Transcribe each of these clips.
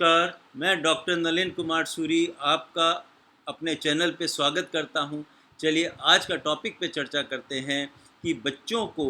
नमस्कार, मैं डॉक्टर नलिन कुमार सूरी आपका अपने चैनल पे स्वागत करता हूँ। चलिए आज का टॉपिक पे चर्चा करते हैं कि बच्चों को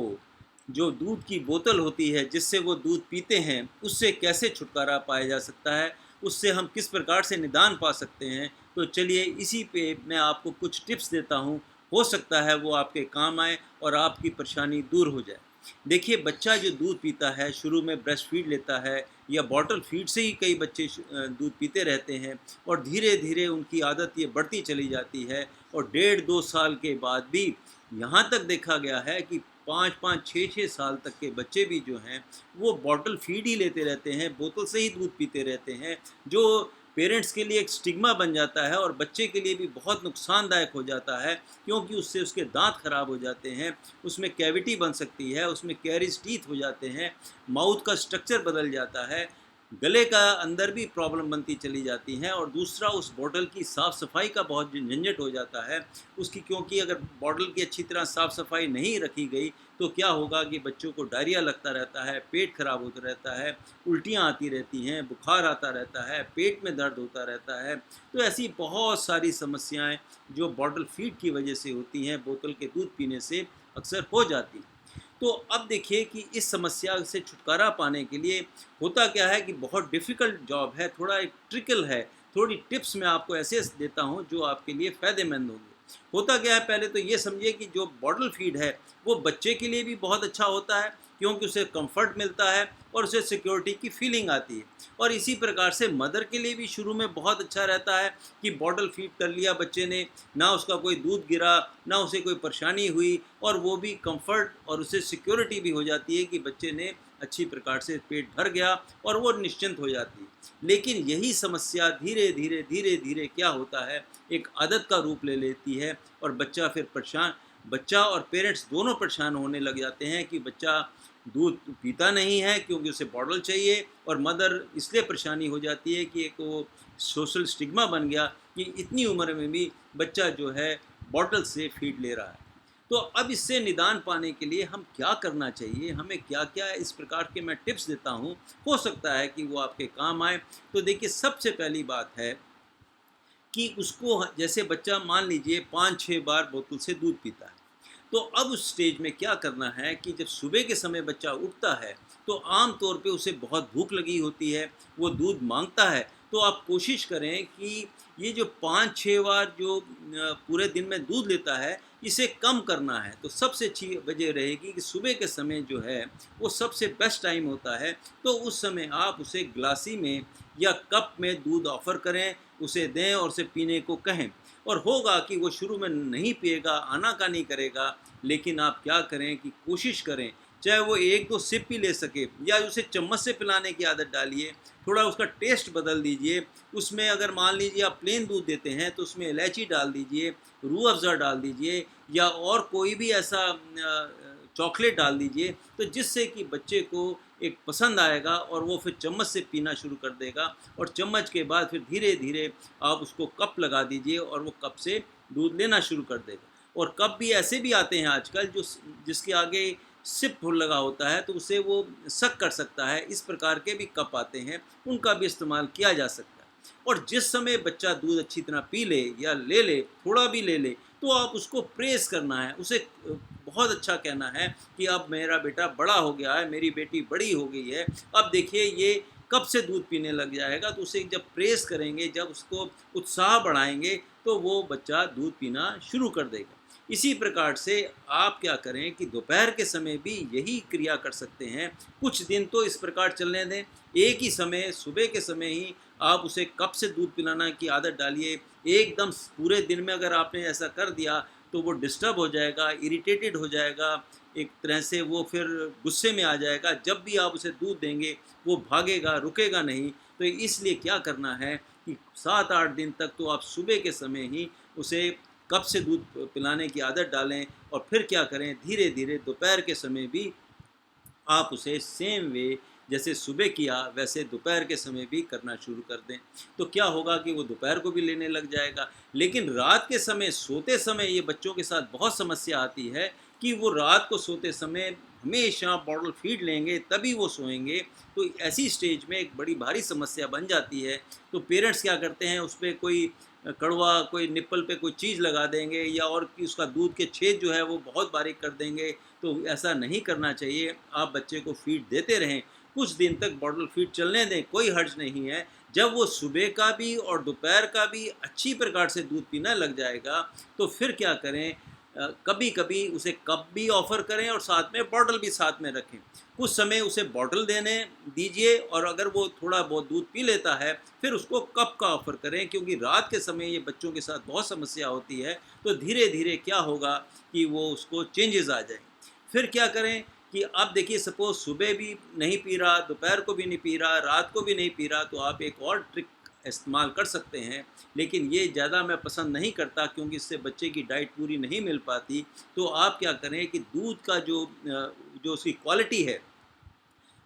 जो दूध की बोतल होती है जिससे वो दूध पीते हैं, उससे कैसे छुटकारा पाया जा सकता है, उससे हम किस प्रकार से निदान पा सकते हैं। तो चलिए इसी पे मैं आपको कुछ टिप्स देता हूँ, हो सकता है वो आपके काम आए और आपकी परेशानी दूर हो जाए। देखिए बच्चा जो दूध पीता है शुरू में ब्रेस्ट फीड लेता है या बॉटल फीड से ही कई बच्चे दूध पीते रहते हैं और धीरे धीरे उनकी आदत ये बढ़ती चली जाती है और 1.5-2 साल के बाद भी यहाँ तक देखा गया है कि 5-5, 6-6 साल तक के बच्चे भी जो हैं वो बॉटल फीड ही लेते रहते हैं, बोतल से ही दूध पीते रहते हैं, जो पेरेंट्स के लिए एक स्टिग्मा बन जाता है और बच्चे के लिए भी बहुत नुकसानदायक हो जाता है, क्योंकि उससे उसके दांत खराब हो जाते हैं, उसमें कैविटी बन सकती है, उसमें कैरीज टीथ हो जाते हैं, माउथ का स्ट्रक्चर बदल जाता है, गले का अंदर भी प्रॉब्लम बनती चली जाती हैं और दूसरा उस बॉटल की साफ़ सफाई का बहुत झंझट हो जाता है उसकी, क्योंकि अगर बॉटल की अच्छी तरह साफ़ सफाई नहीं रखी गई तो क्या होगा कि बच्चों को डायरिया लगता रहता है, पेट खराब होता रहता है, उल्टियाँ आती रहती हैं, बुखार आता रहता है, पेट में दर्द होता रहता है। तो ऐसी बहुत सारी समस्याएं जो बॉटल फीड की वजह से होती हैं, बोतल के दूध पीने से अक्सर हो जाती हैं। तो अब देखिए कि इस समस्या से छुटकारा पाने के लिए होता क्या है कि बहुत डिफ़िकल्ट जॉब है, थोड़ा एक ट्रिकल है, थोड़ी टिप्स मैं आपको ऐसे देता हूँ जो आपके लिए फ़ायदेमंद होंगे। होता क्या है, पहले तो ये समझिए कि जो बॉटल फीड है वो बच्चे के लिए भी बहुत अच्छा होता है, क्योंकि उसे कंफर्ट मिलता है और उसे सिक्योरिटी की फीलिंग आती है। और इसी प्रकार से मदर के लिए भी शुरू में बहुत अच्छा रहता है कि बॉटल फीड कर लिया बच्चे ने, ना उसका कोई दूध गिरा, ना उसे कोई परेशानी हुई और वो भी कंफर्ट और उसे सिक्योरिटी भी हो जाती है कि बच्चे ने अच्छी प्रकार से पेट भर गया और वो निश्चिंत हो जाती है। लेकिन यही समस्या धीरे धीरे क्या होता है, एक आदत का रूप ले लेती है और बच्चा और पेरेंट्स दोनों परेशान होने लग जाते हैं कि बच्चा दूध पीता नहीं है क्योंकि उसे बॉटल चाहिए, और मदर इसलिए परेशानी हो जाती है कि एक वो सोशल स्टिग्मा बन गया कि इतनी उम्र में भी बच्चा जो है बॉटल से फीड ले रहा है। तो अब इससे निदान पाने के लिए हम क्या करना चाहिए, हमें क्या-क्या इस प्रकार के मैं टिप्स देता हूँ, हो सकता है कि वो आपके काम आए। तो देखिए सबसे पहली बात है कि उसको जैसे बच्चा मान लीजिए 5-6 बार बोतल से दूध पीता है, तो अब उस स्टेज में क्या करना है कि जब सुबह के समय बच्चा उठता है तो आम तौर पे उसे बहुत भूख लगी होती है, वो दूध मांगता है। तो आप कोशिश करें कि ये जो 5-6 बार जो पूरे दिन में दूध लेता है, इसे कम करना है। तो सबसे अच्छी वजह रहेगी कि सुबह के समय जो है वो सबसे बेस्ट टाइम होता है, तो उस समय आप उसे ग्लासी में या कप में दूध ऑफ़र करें, उसे दें और उसे पीने को कहें। और होगा कि वो शुरू में नहीं पिएगा, आनाकानी करेगा, लेकिन आप क्या करें कि कोशिश करें, चाहे वो 1-2 सिप ही ले सके या उसे चम्मच से पिलाने की आदत डालिए, थोड़ा उसका टेस्ट बदल दीजिए। उसमें अगर मान लीजिए आप प्लेन दूध देते हैं तो उसमें इलायची डाल दीजिए, रूह अफ़ज़ा डाल दीजिए या और कोई भी ऐसा चॉकलेट डाल दीजिए, तो जिससे कि बच्चे को एक पसंद आएगा और वो फिर चम्मच से पीना शुरू कर देगा। और चम्मच के बाद फिर धीरे-धीरे आप उसको कप लगा दीजिए और वो कप से दूध लेना शुरू कर देगा। और कप भी ऐसे भी आते हैं आजकल जो जिसके आगे सिप लगा होता है, तो उसे वो सक कर सकता है, इस प्रकार के भी कप आते हैं, उनका भी इस्तेमाल किया जा सकता है। और जिस समय बच्चा दूध अच्छी तरह पी ले या ले ले, थोड़ा भी ले ले, तो आप उसको प्रेज़ करना है, उसे बहुत अच्छा कहना है कि अब मेरा बेटा बड़ा हो गया है, मेरी बेटी बड़ी हो गई है, अब देखिए ये कब से दूध पीने लग जाएगा। तो उसे जब प्रेज़ करेंगे, जब उसको उत्साह बढ़ाएँगे, तो वो बच्चा दूध पीना शुरू कर देगा। इसी प्रकार से आप क्या करें कि दोपहर के समय भी यही क्रिया कर सकते हैं। कुछ दिन तो इस प्रकार चलने दें, एक ही समय सुबह के समय ही आप उसे कप से दूध पिलाना की आदत डालिए। एकदम पूरे दिन में अगर आपने ऐसा कर दिया तो वो डिस्टर्ब हो जाएगा, इरिटेटेड हो जाएगा, एक तरह से वो फिर गुस्से में आ जाएगा। जब भी आप उसे दूध देंगे वो भागेगा, रुकेगा नहीं। तो इसलिए क्या करना है कि 7-8 दिन तक तो आप सुबह के समय ही उसे कप से दूध पिलाने की आदत डालें और फिर क्या करें, धीरे-धीरे दोपहर के समय भी आप उसे सेम वे जैसे सुबह किया वैसे दोपहर के समय भी करना शुरू कर दें। तो क्या होगा कि वो दोपहर को भी लेने लग जाएगा। लेकिन रात के समय, सोते समय ये बच्चों के साथ बहुत समस्या आती है कि वो रात को सोते समय हमेशा बॉटल फीड लेंगे तभी वो सोएंगे, तो ऐसी स्टेज में एक बड़ी भारी समस्या बन जाती है। तो पेरेंट्स क्या करते हैं, उस पर कोई कड़वा, कोई निप्पल पे कोई चीज़ लगा देंगे, या और कि उसका दूध के छेद जो है वो बहुत बारीक कर देंगे। तो ऐसा नहीं करना चाहिए। आप बच्चे को फीड देते रहें, कुछ दिन तक बॉटल फीड चलने दें, कोई हर्ज नहीं है। जब वो सुबह का भी और दोपहर का भी अच्छी प्रकार से दूध पीना लग जाएगा, तो फिर क्या करें, कभी कभी उसे कप भी ऑफ़र करें और साथ में बॉटल भी साथ में रखें। कुछ समय उसे बॉटल देने दीजिए, और अगर वो थोड़ा बहुत दूध पी लेता है फिर उसको कप का ऑफ़र करें, क्योंकि रात के समय ये बच्चों के साथ बहुत समस्या होती है। तो धीरे धीरे क्या होगा कि वो उसको चेंजेस आ जाएंगे। फिर क्या करें कि अब देखिए, सपोज़ सुबह भी नहीं पी रहा, दोपहर को भी नहीं पी रहा, रात को भी नहीं पी रहा, तो आप एक और ट्रिक इस्तेमाल कर सकते हैं। लेकिन ये ज़्यादा मैं पसंद नहीं करता, क्योंकि इससे बच्चे की डाइट पूरी नहीं मिल पाती। तो आप क्या करें कि दूध का जो उसकी क्वालिटी है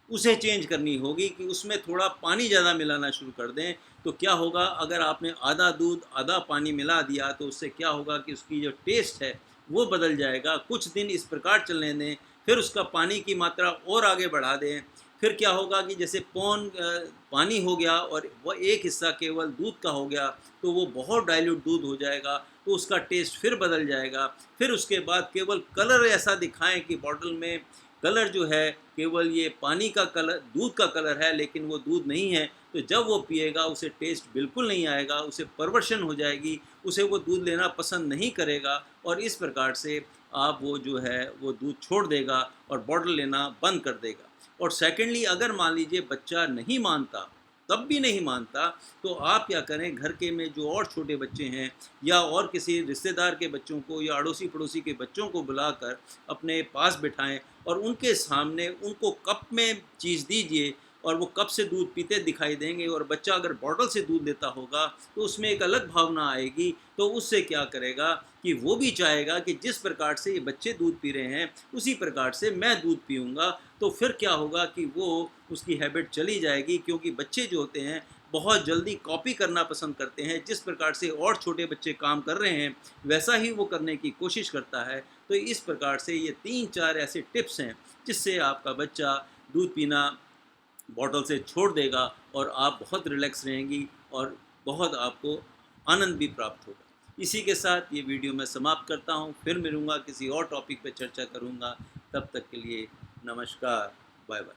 उसे चेंज करनी होगी, कि उसमें थोड़ा पानी ज़्यादा मिलाना शुरू कर दें। तो क्या होगा, अगर आपने आधा दूध आधा पानी मिला दिया, तो उससे क्या होगा कि उसकी जो टेस्ट है वो बदल जाएगा। कुछ दिन इस प्रकार चलने दें, फिर उसका पानी की मात्रा और आगे बढ़ा दें। फिर क्या होगा कि जैसे पानी हो गया और वो एक हिस्सा केवल दूध का हो गया, तो वो बहुत डाइल्यूट दूध हो जाएगा, तो उसका टेस्ट फिर बदल जाएगा। फिर उसके बाद केवल कलर ऐसा दिखाएं कि बॉटल में कलर जो है केवल ये पानी का कलर, दूध का कलर है, लेकिन वो दूध नहीं है। तो जब वो पिएगा उसे टेस्ट बिल्कुल नहीं आएगा, उसे परवर्शन हो जाएगी, उसे वो दूध लेना पसंद नहीं करेगा, और इस प्रकार से आप वो जो है वो दूध छोड़ देगा और बॉटल लेना बंद कर देगा। और सेकेंडली, अगर मान लीजिए बच्चा नहीं मानता, तब भी नहीं मानता, तो आप क्या करें, घर के में जो और छोटे बच्चे हैं, या और किसी रिश्तेदार के बच्चों को या अड़ोसी पड़ोसी के बच्चों को बुलाकर अपने पास बिठाएं, और उनके सामने उनको कप में चीज़ दीजिए, और वो कप से दूध पीते दिखाई देंगे। और बच्चा अगर बॉटल से दूध लेता होगा तो उसमें एक अलग भावना आएगी। तो उससे क्या करेगा कि वो भी चाहेगा कि जिस प्रकार से ये बच्चे दूध पी रहे हैं उसी प्रकार से मैं दूध पीऊँगा। तो फिर क्या होगा कि वो उसकी हैबिट चली जाएगी, क्योंकि बच्चे जो होते हैं बहुत जल्दी कॉपी करना पसंद करते हैं। जिस प्रकार से और छोटे बच्चे काम कर रहे हैं वैसा ही वो करने की कोशिश करता है। तो इस प्रकार से ये 3-4 ऐसे टिप्स हैं जिससे आपका बच्चा दूध पीना बॉटल से छोड़ देगा, और आप बहुत रिलैक्स रहेंगी, और बहुत आपको आनंद भी प्राप्त होगा। इसी के साथ ये वीडियो मैं समाप्त करता हूँ। फिर मिलूँगा, किसी और टॉपिक पे चर्चा करूँगा। तब तक के लिए नमस्कार, बाय बाय।